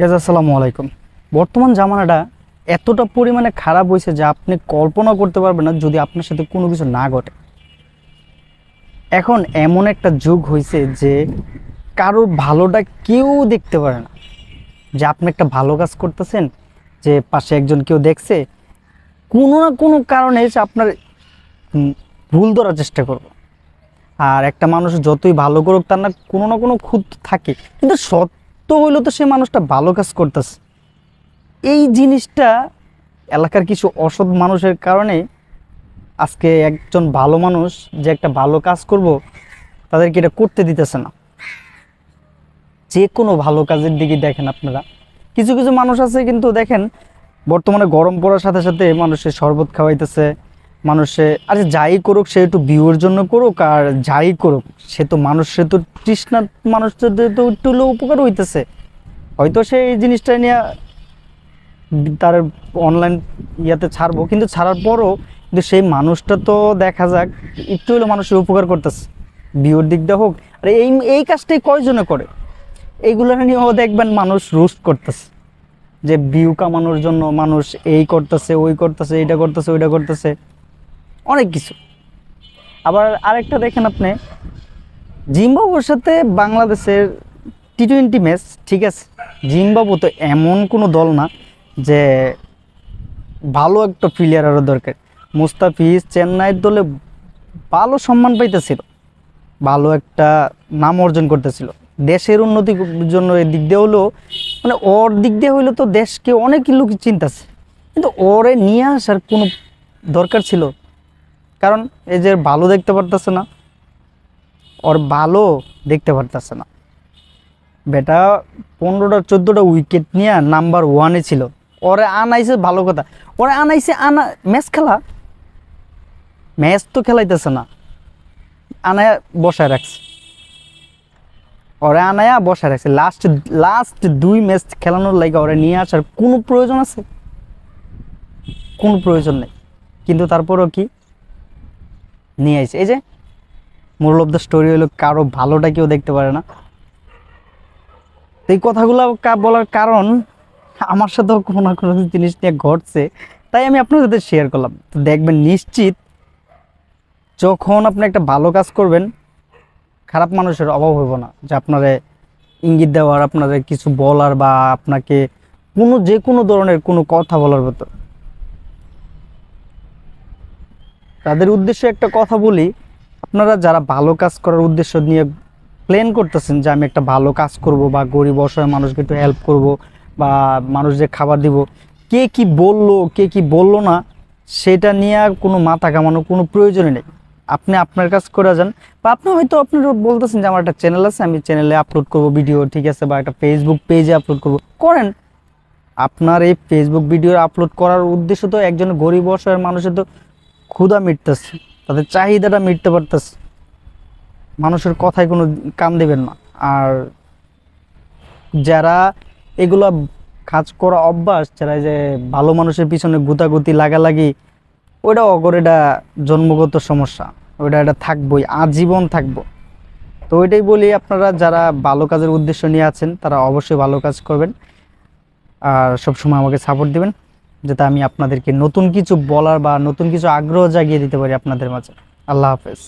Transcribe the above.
আসসালামু আলাইকুম। বর্তমান জামানাটা এতটা পরিমাণে খারাপ হয়েছে যে আপনি কল্পনা করতে পারবেন না যদি আপনার সাথে কোনো কিছু না ঘটে। এখন এমন একটা যুগ হয়েছে যে কারোর ভালোটা কেউ দেখতে পারে না। যে আপনি একটা ভালো কাজ করতেছেন, যে পাশে একজন কেউ দেখছে, কোনো না কোনো কারণে সে আপনার ভুল ধরার চেষ্টা করবে। আর একটা মানুষ যতই ভালো করুক তার না কোনো খুঁত থাকে, কিন্তু সত্য হইলো তো সে মানুষটা ভালো কাজ করতেছে। এই জিনিসটা এলাকার কিছু অসৎ মানুষের কারণে আজকে একজন ভালো মানুষ যে একটা ভালো কাজ করব তাদেরকে এটা করতে দিতেছে না। যে কোনো ভালো কাজের দিকে দেখেন আপনারা, কিছু কিছু মানুষ আছে কিন্তু দেখেন বর্তমানে গরম পড়ার সাথে সাথে মানুষের শরবত খাওয়াইতেছে। মানুষে আরে যাই করুক সে একটু ভিউর জন্য করুক, আর যাই করুক সে তো মানুষের তো তৃষ্ণা, মানুষদের তো একটু হলেও উপকার হইতেছে। হয়তো সে এই জিনিসটা নিয়ে তার অনলাইন ইয়াতে ছাড়বো, কিন্তু ছাড়ার পরও কিন্তু সেই মানুষটা তো দেখা যাক একটু হলেও মানুষের উপকার করতেছে, ভিউর দিক দিয়ে হোক। আর এই এই কাজটাই কয়জনে করে, এইগুলো নিয়েও দেখবেন মানুষ রোস্ট করতেছে যে ভিউ কামানোর জন্য মানুষ এই করতেছে, ওই করতেছে, এইটা করতেছে, ওইটা করতেছে, অনেক কিছু। আবার আরেকটা দেখেন আপনি, জিম্বাবুয়ের সাথে বাংলাদেশের টি-20 ম্যাচ, ঠিক আছে, জিম্বাবু তো এমন কোনো দল না যে ভালো একটা প্লেয়ার আরও দরকার। মুস্তাফিজ চেন্নাইয়ের দলে ভালো সম্মান পাইতেছিল, ভালো একটা নাম অর্জন করতেছিল, দেশের উন্নতির জন্য এই দিক দিয়ে হলেও মানে ওর দিক দিয়ে হইলে তো দেশকে অনেক লোক চিন্তাছে, কিন্তু ওরে নিয়ে আসার কোনো দরকার ছিল? কারণ এই যে ভালো দেখতে পারতেছে না, ওর ভালো দেখতে পারতেছে না। বেটা 15টা 14টা উইকেট নিয়ে নাম্বার 1-এ ছিল, ওরে আনাইছে ভালো কথা, ওরে আনাইছে ম্যাচ খেলা, ম্যাচ তো খেলাইতেছে না, আনায়া বসায় রাখছে, ওরে আনায়া বসায় রাখছে। লাস্ট লাস্ট 2 ম্যাচ খেলানোর লাগে ওরে নিয়ে আসার কোনো প্রয়োজন আছে? কোনো প্রয়োজন নেই, কিন্তু তারপরও কি নিয়ে আসছে। এই যে মোরাল অফ দ্য স্টোরি হলো কারো ভালোটা কেউ দেখতে পারে না। তো এই কথাগুলো বলার কারণ আমার সাথেও কোনো না কোনো জিনিস নিয়ে ঘটছে, তাই আমি আপনার সাথে শেয়ার করলাম। তো দেখবেন নিশ্চিত যখন আপনি একটা ভালো কাজ করবেন খারাপ মানুষের অভাব হইব না, যে আপনারে ইঙ্গিত দেওয়ার, আপনারে কিছু বলার, বা আপনাকে যে কোনো ধরনের কোনো কথা বলার মতো। তাদের উদ্দেশ্যে একটা কথা বলি, আপনারা যারা ভালো কাজ করার উদ্দেশ্য নিয়ে প্ল্যান করতেছেন যে আমি একটা ভালো কাজ করব, বা গরিব অসহায় মানুষকে একটু হেল্প করব, বা মানুষদের খাবার দিব, কে কি বললো কে কি বললো না সেটা নিয়ে কোনো মাথা কামানোর কোনো প্রয়োজনই নেই। আপনি আপনার কাজ করে যান, বা আপনি হয়তো আপনার বলতেছেন যে আমার একটা চ্যানেল আছে, আমি চ্যানেলে আপলোড করব ভিডিও, ঠিক আছে, বা একটা ফেসবুক পেজে আপলোড করব, করেন। আপনার এই ফেসবুক ভিডিও আপলোড করার উদ্দেশ্য তো একজন গরিব অসহায় মানুষের তো ক্ষুধা মিটতেছে, তাদের চাহিদাটা মিটতে পারতেছে, মানুষের কথায় কোনো কান দেবেন না। আর যারা এগুলা কাজ করা অভ্যাস, যারা যে ভালো মানুষের পিছনে গুতাগুতি লাগালাগি, ওইটা অগর, এটা জন্মগত সমস্যা, ওইটা এটা থাকবোই, আজীবন থাকবো। তো ওইটাই বলি, আপনারা যারা ভালো কাজের উদ্দেশ্য নিয়ে আছেন তারা অবশ্যই ভালো কাজ করবেন, আর সবসময় আমাকে সাপোর্ট দিবেন, যাতে আমি আপনাদেরকে নতুন কিছু বলার বা নতুন কিছু আগ্রহ জাগিয়ে দিতে পারি আপনাদের মাঝে। আল্লাহ হাফেজ।